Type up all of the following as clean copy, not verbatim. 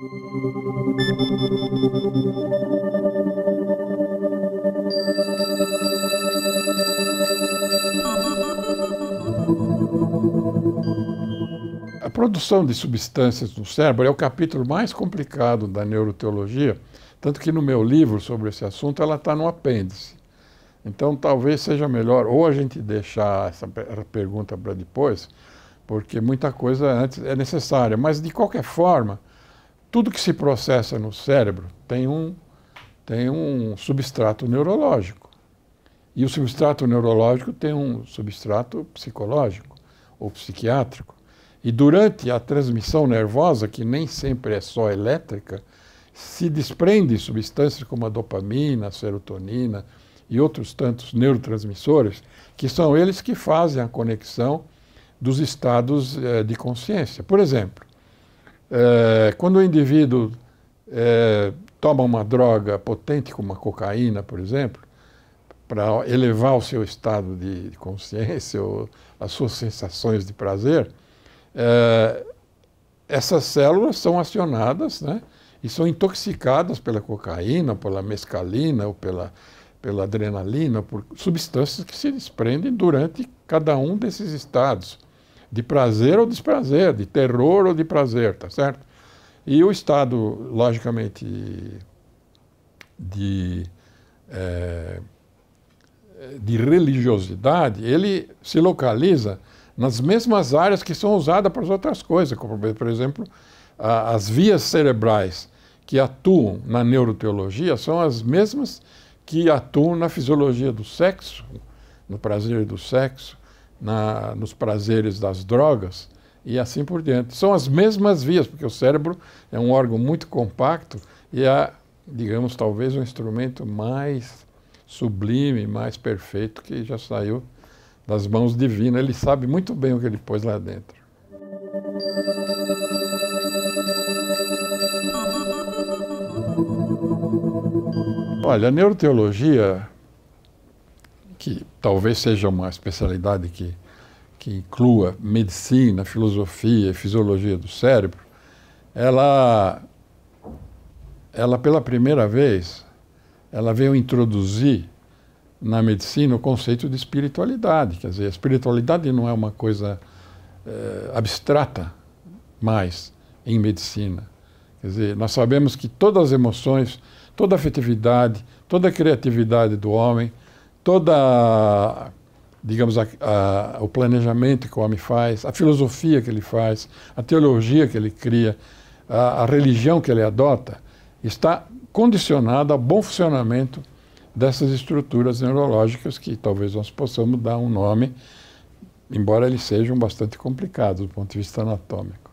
A produção de substâncias no cérebro é o capítulo mais complicado da neuroteologia, tanto que no meu livro sobre esse assunto ela está no apêndice. Então talvez seja melhor ou a gente deixar essa pergunta para depois, porque muita coisa antes é necessária. Mas de qualquer forma, tudo que se processa no cérebro tem um substrato neurológico. E o substrato neurológico tem um substrato psicológico ou psiquiátrico. E durante a transmissão nervosa, que nem sempre é só elétrica, se desprendem substâncias como a dopamina, a serotonina e outros tantos neurotransmissores, que são eles que fazem a conexão dos estados de consciência. Por exemplo, quando o indivíduo toma uma droga potente, como a cocaína, por exemplo, para elevar o seu estado de consciência ou as suas sensações de prazer, essas células são acionadas, né, e são intoxicadas pela cocaína, pela mescalina ou pela adrenalina, por substâncias que se desprendem durante cada um desses estados, de prazer ou desprazer, de terror ou de prazer, tá certo? E o estado, logicamente, de religiosidade, ele se localiza nas mesmas áreas que são usadas para as outras coisas, como, por exemplo, as vias cerebrais que atuam na neuroteologia são as mesmas que atuam na fisiologia do sexo, no prazer do sexo, nos prazeres das drogas e assim por diante. São as mesmas vias, porque o cérebro é um órgão muito compacto e é, digamos, talvez um instrumento mais sublime, mais perfeito que já saiu das mãos divinas. Ele sabe muito bem o que ele pôs lá dentro. Olha, a neuroteologia, que talvez seja uma especialidade que inclua medicina, filosofia e fisiologia do cérebro, ela pela primeira vez, ela veio introduzir na medicina o conceito de espiritualidade. Quer dizer, a espiritualidade não é uma coisa abstrata mais em medicina. Quer dizer, nós sabemos que todas as emoções, toda a afetividade, toda a criatividade do homem, toda, digamos, o planejamento que o homem faz, a filosofia que ele faz, a teologia que ele cria, a religião que ele adota, está condicionada ao bom funcionamento dessas estruturas neurológicas que talvez nós possamos dar um nome, embora eles sejam bastante complicados do ponto de vista anatômico.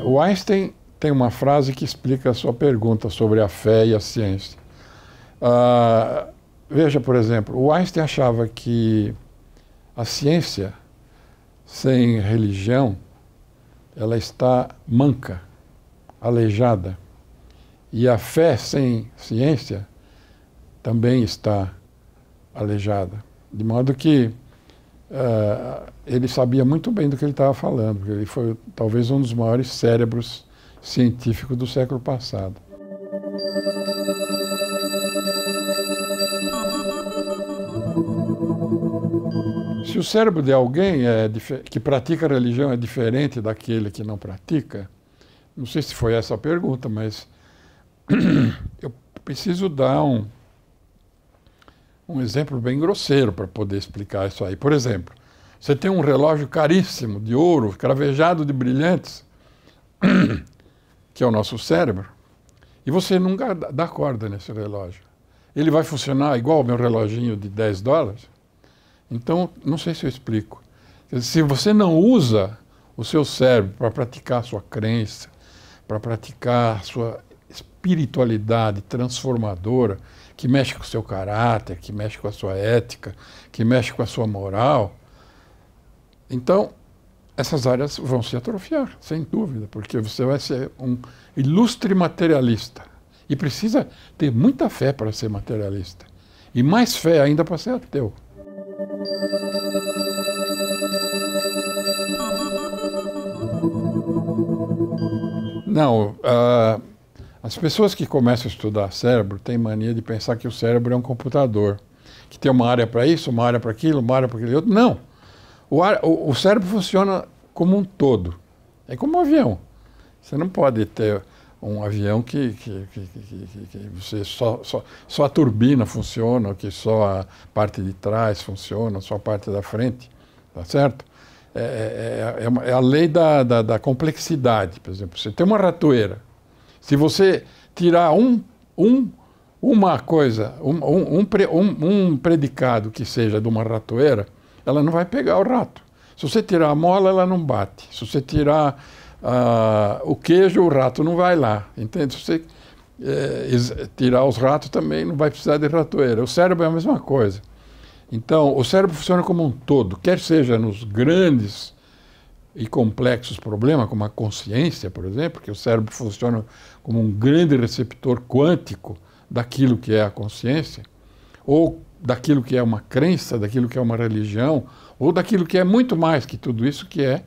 O Einstein tem uma frase que explica a sua pergunta sobre a fé e a ciência. Veja, por exemplo, o Einstein achava que a ciência sem religião ela está manca, aleijada. E a fé sem ciência também está aleijada. De modo que ele sabia muito bem do que ele estava falando, porque ele foi talvez um dos maiores cérebros científicos do século passado. Se o cérebro de alguém que pratica religião é diferente daquele que não pratica, não sei se foi essa a pergunta, mas eu preciso dar um exemplo bem grosseiro para poder explicar isso aí. Por exemplo, você tem um relógio caríssimo, de ouro, cravejado de brilhantes, que é o nosso cérebro, e você nunca dá corda nesse relógio. Ele vai funcionar igual o meu reloginho de $10? Então, não sei se eu explico. Se você não usa o seu cérebro para praticar a sua crença, para praticar a sua espiritualidade transformadora, que mexe com o seu caráter, que mexe com a sua ética, que mexe com a sua moral, então essas áreas vão se atrofiar, sem dúvida, porque você vai ser um ilustre materialista. E precisa ter muita fé para ser materialista. E mais fé ainda para ser ateu. Não, as pessoas que começam a estudar cérebro têm mania de pensar que o cérebro é um computador, que tem uma área para isso, uma área para aquilo, uma área para aquele outro. Não! O cérebro funciona como um todo. É como um avião. Você não pode ter um avião que você só a turbina funciona, ou que só a parte de trás funciona, só a parte da frente, tá certo? É a lei da complexidade. Por exemplo, você tem uma ratoeira. Se você tirar uma coisa, um predicado que seja de uma ratoeira, ela não vai pegar o rato. Se você tirar a mola, ela não bate. Se você tirar o queijo, o rato não vai lá. Entende? Se você tirar os ratos também, não vai precisar de ratoeira. O cérebro é a mesma coisa. Então, o cérebro funciona como um todo, quer seja nos grandes e complexos problemas, como a consciência, por exemplo, que o cérebro funciona como um grande receptor quântico daquilo que é a consciência, ou daquilo que é uma crença, daquilo que é uma religião, ou daquilo que é muito mais que tudo isso, que é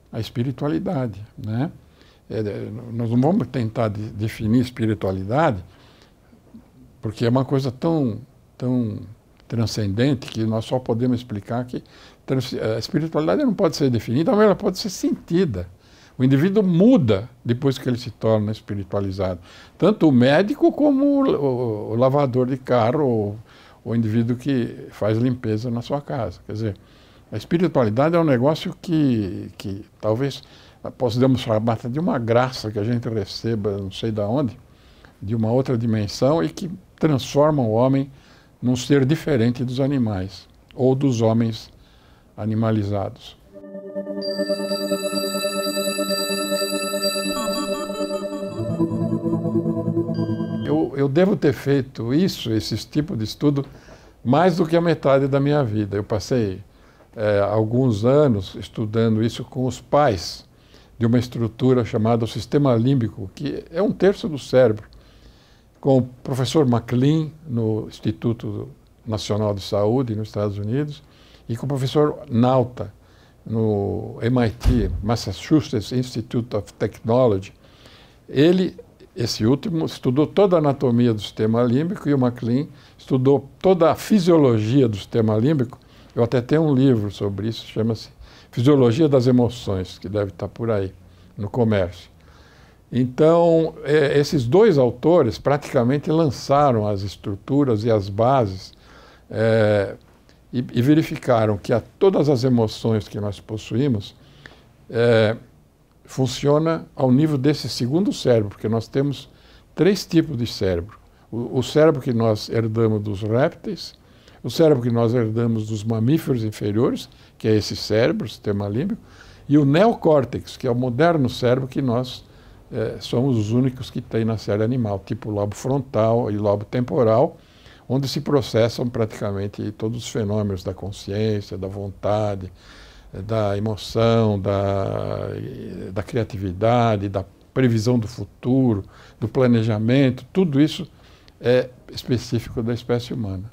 a espiritualidade, né? Nós não vamos tentar definir espiritualidade, porque é uma coisa tão transcendente que nós só podemos explicar que a espiritualidade não pode ser definida, mas ela pode ser sentida. O indivíduo muda depois que ele se torna espiritualizado. Tanto o médico como o lavador de carro, ou o indivíduo que faz limpeza na sua casa. Quer dizer, a espiritualidade é um negócio que talvez possamos chamar de uma graça que a gente receba, não sei de onde, de uma outra dimensão, e que transforma o homem num ser diferente dos animais, ou dos homens animalizados. Eu devo ter feito esse tipo de estudo, mais do que a metade da minha vida. Eu passei alguns anos estudando isso com os pais de uma estrutura chamada o sistema límbico, que é um terço do cérebro, com o professor MacLean, no Instituto Nacional de Saúde, nos Estados Unidos, e com o professor Nauta, no MIT, Massachusetts Institute of Technology. Esse último, estudou toda a anatomia do sistema límbico, e o MacLean estudou toda a fisiologia do sistema límbico. Eu até tenho um livro sobre isso, chama-se Fisiologia das Emoções, que deve estar por aí, no comércio. Então, esses dois autores praticamente lançaram as estruturas e as bases e verificaram que todas as emoções que nós possuímos funciona ao nível desse segundo cérebro, porque nós temos 3 tipos de cérebro. O cérebro que nós herdamos dos répteis, o cérebro que nós herdamos dos mamíferos inferiores, que é esse cérebro, o sistema límbico, e o neocórtex, que é o moderno cérebro que nós somos os únicos que tem na série animal, tipo lobo frontal e lobo temporal, onde se processam praticamente todos os fenômenos da consciência, da vontade, da emoção, da criatividade, da previsão do futuro, do planejamento. Tudo isso é específico da espécie humana.